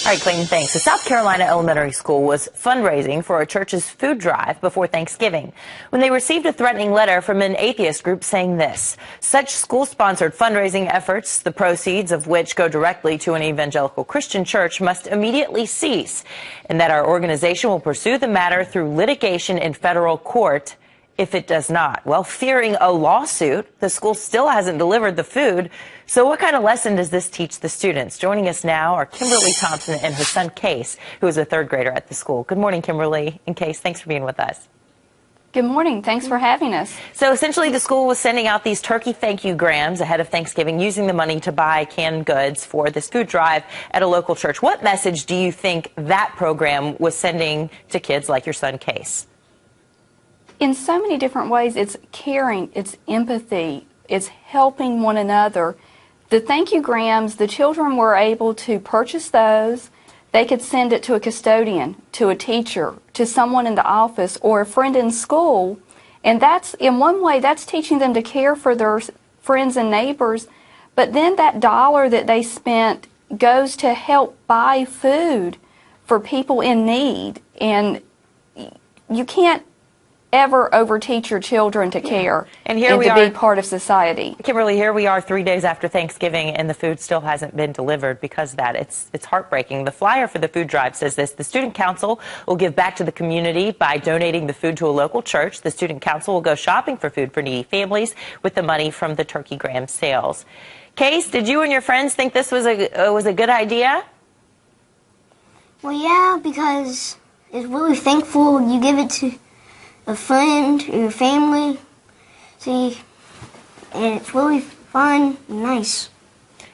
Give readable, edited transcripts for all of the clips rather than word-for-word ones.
All right, Clayton, thanks. The South Carolina Elementary School was fundraising for a church's food drive before Thanksgiving when they received a threatening letter from an atheist group saying this: such school-sponsored fundraising efforts, the proceeds of which go directly to an evangelical Christian church, must immediately cease, and that our organization will pursue the matter through litigation in federal court if it does not. Well, fearing a lawsuit, the school still hasn't delivered the food. So what kind of lesson does this teach the students? Joining us now are Kimberly Thompson and her son Case, who is a third grader at the school. Good morning, Kimberly and Case. Thanks for being with us. Good morning. Thanks for having us. So essentially the school was sending out these turkey thank you grams ahead of Thanksgiving, using the money to buy canned goods for this food drive at a local church. What message do you think that program was sending to kids like your son Case? In so many different ways, it's caring, it's empathy, it's helping one another. The thank you grams, the children were able to purchase those. They could send it to a custodian, to a teacher, to someone in the office, or a friend in school. And that's, in one way, that's teaching them to care for their friends and neighbors. But then that dollar that they spent goes to help buy food for people in need. And you can't ever overteach your children to care and to be part of society. Kimberly, here we are 3 days after Thanksgiving, and the food still hasn't been delivered because of that. It's heartbreaking. The flyer for the food drive says this: the Student Council will give back to the community by donating the food to a local church. The Student Council will go shopping for food for needy families with the money from the turkey gram sales. Case, did you and your friends think this was a good idea? Well, yeah, because it's really thankful you give it to a friend or your family, and it's really fun and nice.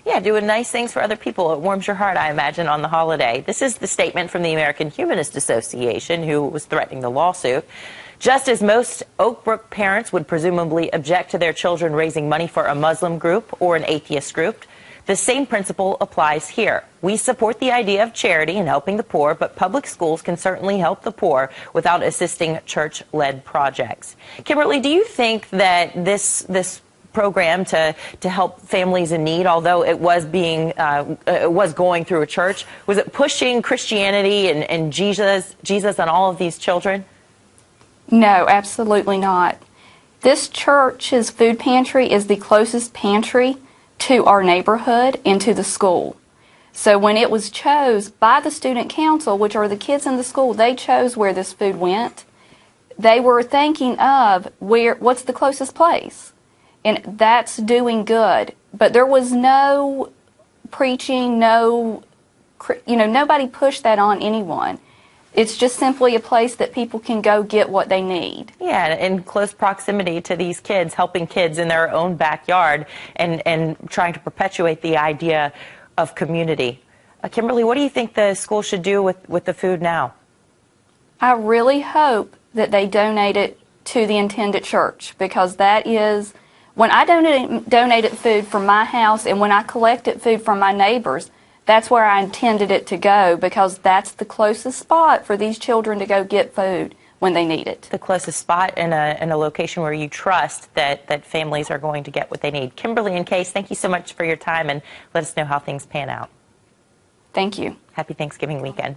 Yeah, doing nice things for other people. It warms your heart, I imagine, on the holiday. This is the statement from the American Humanist Association, who was threatening the lawsuit. Just as most Oak Brook parents would presumably object to their children raising money for a Muslim group or an atheist group, the same principle applies here. We support the idea of charity and helping the poor, but public schools can certainly help the poor without assisting church-led projects. Kimberly, do you think that this program to help families in need, although it was going through a church, was it pushing Christianity and Jesus on all of these children? No, absolutely not. This church's food pantry is the closest pantry to our neighborhood and to the school. So when it was chose by the student council, which are the kids in the school, they chose where this food went. They were thinking of what's the closest place, and that's doing good. But there was no preaching, nobody pushed that on anyone. It's just simply a place that people can go get what they need. Yeah, in close proximity to these kids, helping kids in their own backyard and trying to perpetuate the idea of community. Kimberly, what do you think the school should do with the food now? I really hope that they donate it to the intended church, because that is, when I donated food from my house and when I collected food from my neighbors, that's where I intended it to go, because that's the closest spot for these children to go get food when they need it. The closest spot in a location where you trust that families are going to get what they need. Kimberly and Case, thank you so much for your time, and let us know how things pan out. Thank you. Happy Thanksgiving weekend.